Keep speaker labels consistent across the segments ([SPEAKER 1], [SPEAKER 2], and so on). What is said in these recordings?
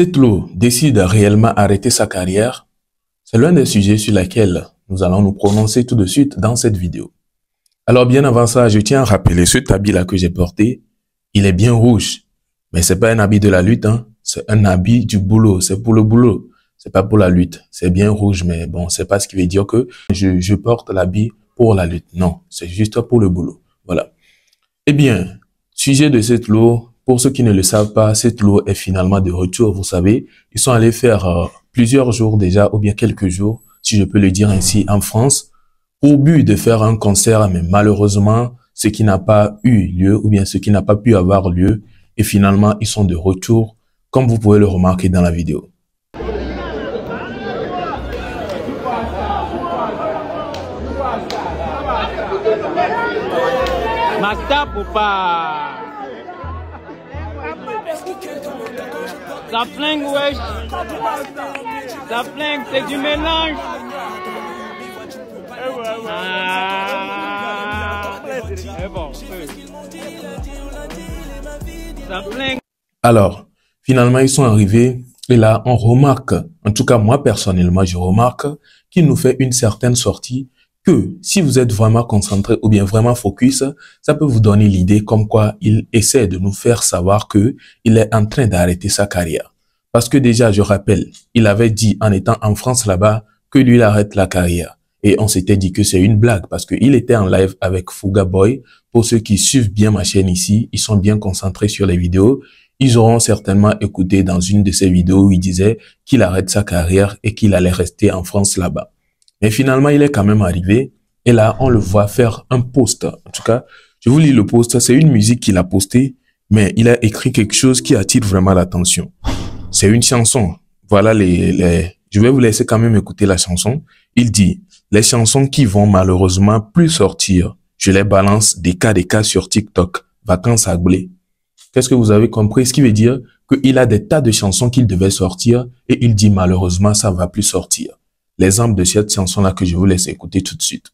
[SPEAKER 1] Setlo décide de réellement arrêter sa carrière. C'est l'un des sujets sur lesquels nous allons nous prononcer tout de suite dans cette vidéo. Alors bien avant ça, je tiens à rappeler ce habit-là que j'ai porté. Il est bien rouge, mais c'est pas un habit de la lutte, hein. C'est un habit du boulot, c'est pour le boulot. C'est pas pour la lutte. C'est bien rouge, mais bon, c'est pas ce qui veut dire que je porte l'habit pour la lutte. Non, c'est juste pour le boulot. Voilà. Eh bien, sujet de Setlo. Pour ceux qui ne le savent pas, Setlo est finalement de retour, vous savez. Ils sont allés faire plusieurs jours déjà, ou bien quelques jours, si je peux le dire ainsi, en France, pour but de faire un concert, mais malheureusement, ce qui n'a pas eu lieu, ou bien ce qui n'a pas pu avoir lieu, et finalement, ils sont de retour, comme vous pouvez le remarquer dans la vidéo.
[SPEAKER 2] Magda Poupa. Ça flingue, wesh. Ça flingue, c'est du mélange. Ça flingue.
[SPEAKER 1] Alors, finalement, ils sont arrivés et là, on remarque, en tout cas moi personnellement, je remarque qu'il nous fait une certaine sortie que si vous êtes vraiment concentré ou bien vraiment focus, ça peut vous donner l'idée comme quoi il essaie de nous faire savoir que il est en train d'arrêter sa carrière. Parce que déjà, je rappelle, il avait dit en étant en France là-bas que lui il arrête la carrière. Et on s'était dit que c'est une blague parce qu'il était en live avec Fuga Boy. Pour ceux qui suivent bien ma chaîne ici, ils sont bien concentrés sur les vidéos. Ils auront certainement écouté dans une de ces vidéos où il disait qu'il arrête sa carrière et qu'il allait rester en France là-bas. Mais finalement, il est quand même arrivé. Et là, on le voit faire un post. En tout cas, je vous lis le post. C'est une musique qu'il a postée, mais il a écrit quelque chose qui attire vraiment l'attention. C'est une chanson. Voilà je vais vous laisser quand même écouter la chanson. Il dit, les chansons qui vont malheureusement plus sortir, je les balance des cas sur TikTok. Vacances à blé. Qu'est-ce que vous avez compris? Ce qui veut dire qu'il a des tas de chansons qu'il devait sortir et il dit malheureusement ça va plus sortir. L'exemple de cette chanson-là que je vous laisse écouter tout de suite.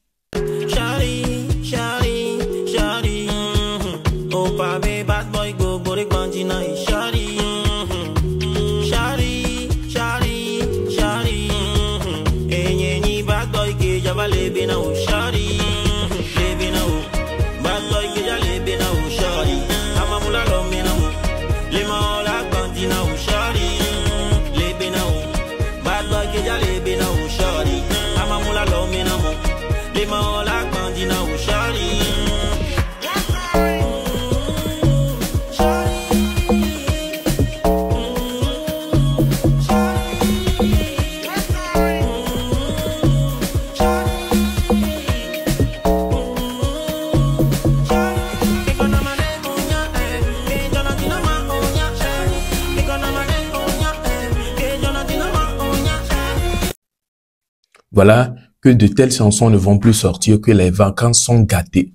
[SPEAKER 1] Voilà que de telles chansons ne vont plus sortir, que les vacances sont gâtées.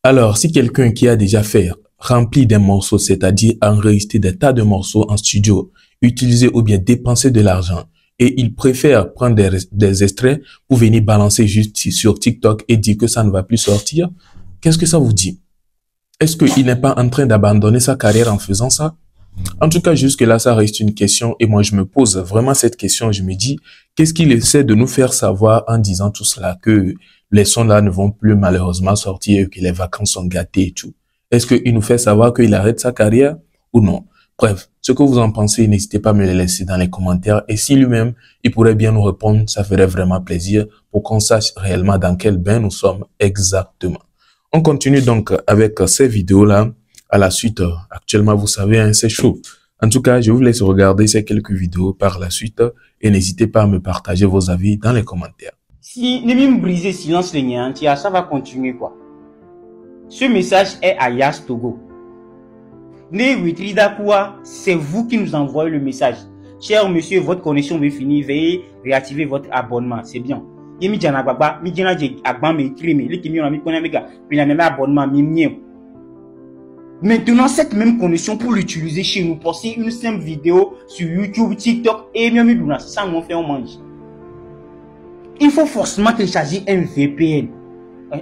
[SPEAKER 1] Alors, si quelqu'un qui a déjà fait rempli des morceaux, c'est-à-dire enregistrer des tas de morceaux en studio, utiliser ou bien dépenser de l'argent, et il préfère prendre des extraits pour venir balancer juste sur TikTok et dire que ça ne va plus sortir, qu'est-ce que ça vous dit? Est-ce qu'il n'est pas en train d'abandonner sa carrière en faisant ça? En tout cas, jusque-là, ça reste une question et moi, je me pose vraiment cette question. Je me dis, qu'est-ce qu'il essaie de nous faire savoir en disant tout cela, que les sons-là ne vont plus malheureusement sortir, que les vacances sont gâtées et tout? Est-ce qu'il nous fait savoir qu'il arrête sa carrière ou non? Bref, ce que vous en pensez, n'hésitez pas à me le laisser dans les commentaires. Et si lui-même, il pourrait bien nous répondre, ça ferait vraiment plaisir pour qu'on sache réellement dans quel bain nous sommes exactement. On continue donc avec ces vidéos-là. À la suite, actuellement, vous savez, hein, c'est chaud. En tout cas, je vous laisse regarder ces quelques vidéos par la suite et n'hésitez pas à me partager vos avis dans les commentaires.
[SPEAKER 2] Si Némim briser silence les Nyantia, ça va continuer quoi. Ce message est à Yas Togo. Né Witridakoua, c'est vous qui nous envoyez le message. Cher monsieur, votre connexion est finie, veuillez réactiver votre abonnement, c'est bien. Yemi Djanababa, mi Djana Agban me crime, les qui m'ont mis Konamega, puis la même abonnement, mi. Maintenant, cette même connexion pour l'utiliser chez nous, poster une simple vidéo sur YouTube, TikTok et même ça on fait on mange. Il faut forcément télécharger un VPN.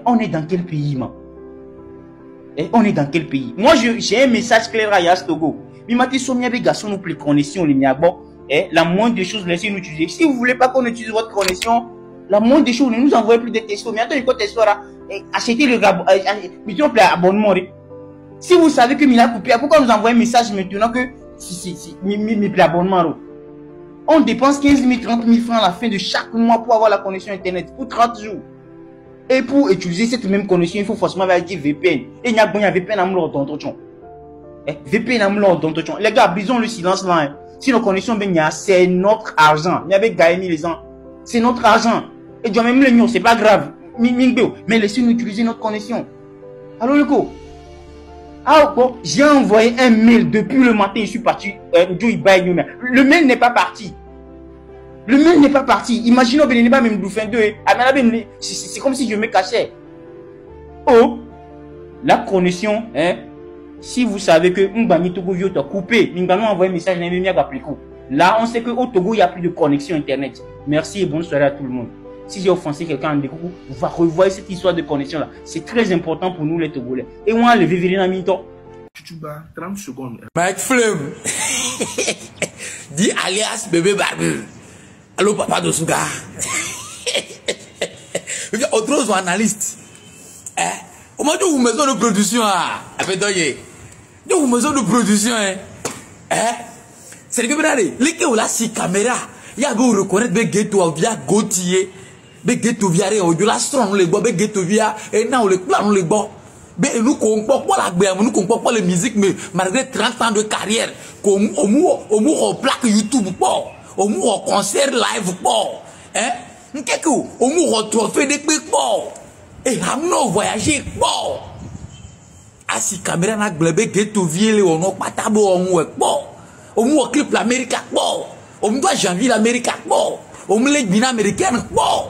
[SPEAKER 2] On est dans quel pays, man? On est dans quel pays? Moi, j'ai un message clair à Yas Togo. Mimati somia be garçon nous plus connexion les miagbo. La moindre des choses, laissez-nous utiliser. Si vous voulez pas qu'on utilise votre connexion, la moindre des choses, ne nous envoyez plus de textos. Mais attendez, quand textos là, achetez le abonnement. Si vous savez que Mila coupé, pourquoi nous envoyer un message maintenant que l'abonnement? On dépense 15 000, 30 000 francs à la fin de chaque mois pour avoir la connexion Internet pour 30 jours. Et pour utiliser cette même connexion, il faut forcément dire VPN. Et il y a VPN à mon d'entretien. VPN à mon d'entretien. Les gars, brisons le silence là. Hein. Si nos connexions, c'est notre argent. Il y avait gagné les gens. C'est notre argent. Et Dieu même le c'est pas grave. Mais laissez-nous utiliser notre connexion. Alors, le coup. Ah, bon, j'ai envoyé un mail depuis le matin, je suis parti. Le mail n'est pas parti. Le mail n'est pas parti. Imaginons que pas même fin 2. C'est comme si je me cachais. Oh, la connexion, hein. Si vous savez que Mbani Togo Vio t'a coupé, Mbani a envoyé un message, là, on sait qu'au Togo, il n'y a plus de connexion Internet. Merci et bonne soirée à tout le monde. Si j'ai offensé quelqu'un en découpe, vous va revoir cette histoire de connexion là. C'est très important pour nous les Togolais. Et on a levé Vérina Minto.
[SPEAKER 3] 30 secondes. Mike Flem. Dit alias bébé barbu. Allô papa de Souga. Autres analystes. Au moins de vous maison de production de vous maison de production c'est que vous regardez les que là si caméra il y a beau reconnaître be ghetto via Gautier be ghetto via de la strong les be ghetto via et now le plan les bon be nous comprend pas la gbe nous comprend pas les musiques mais malgré 30 ans de carrière comme au plaque YouTube pas au concert live pas qu'est-ce que au retrouver des trucs pas et hamno voyager pas asi caméra na glebe ghetto via le on pas tabo on ouais pas au clip l'Amérique pas on doit janvier l'Amérique pas on me les bina américaine pas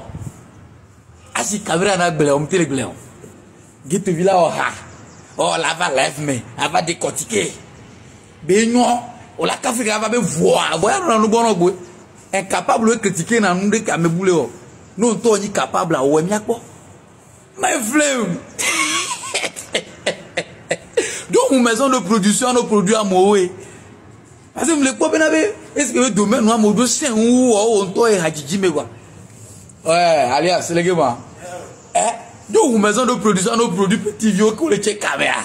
[SPEAKER 3] asi caméra na glebe on télé glebe ghetto villa oh la va live mais elle va décortiquer benyo on la café va be voir na nous bon boy incapable de critiquer na nous de cameboule nous on est capable à ouais miako my flame donc une maison de production nos produits à Moé parce que le quoi est-ce que le domaine nous a modo c'est où on toi et Hadji mais quoi ouais alias les gars donc une maison de production nos produits petits vieux qu'on les check caméra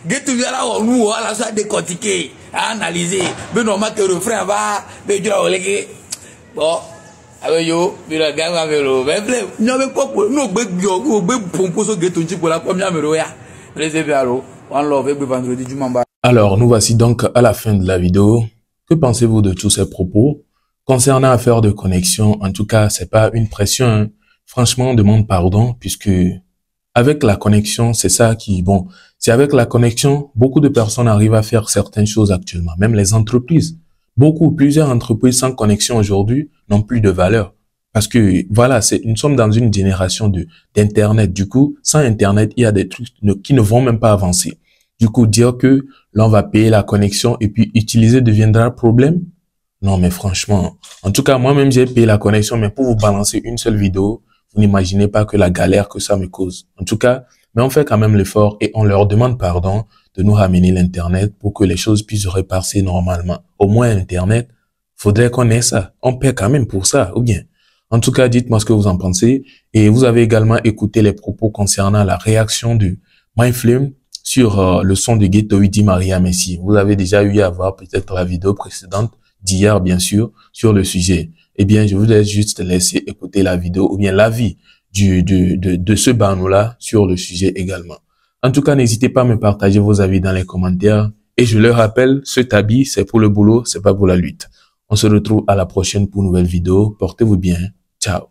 [SPEAKER 3] get to là nous là ça décortiquer analyser mais normal que le frère va mais tu là les bon avec yo bila gang avec le mais nous avec pas nous be pomposo get to pour la première numéro ya réservé à l'eau one love et vendredi du mamba.
[SPEAKER 1] Alors nous voici donc à la fin de la vidéo. Que pensez-vous de tous ces propos concernant l'affaire de connexion? En tout cas, c'est pas une pression, hein. Franchement, on demande pardon puisque avec la connexion, c'est ça qui bon, c'est avec la connexion, beaucoup de personnes arrivent à faire certaines choses actuellement, même les entreprises. Plusieurs entreprises sans connexion aujourd'hui n'ont plus de valeur. Parce que, voilà, nous sommes dans une génération d'internet. Du coup, sans internet, il y a des trucs qui ne vont même pas avancer. Du coup, dire que l'on va payer la connexion et puis utiliser deviendra un problème. Non, mais franchement, en tout cas, moi-même, j'ai payé la connexion, mais pour vous balancer une seule vidéo, vous n'imaginez pas que la galère que ça me cause. En tout cas, mais on fait quand même l'effort et on leur demande pardon de nous ramener l'internet pour que les choses puissent repasser normalement. Au moins, internet, faudrait qu'on ait ça. On paie quand même pour ça, ou bien. En tout cas, dites-moi ce que vous en pensez. Et vous avez également écouté les propos concernant la réaction de MyFlame sur le son de Ghetto Di Maria Messi. Vous avez déjà eu à voir peut-être la vidéo précédente d'hier, bien sûr, sur le sujet. Eh bien, je vous laisse juste laisser écouter la vidéo ou bien l'avis de ce Bano-là sur le sujet également. En tout cas, n'hésitez pas à me partager vos avis dans les commentaires. Et je le rappelle, ce tabi, c'est pour le boulot, c'est pas pour la lutte. On se retrouve à la prochaine pour une nouvelle vidéo. Portez-vous bien. Ciao.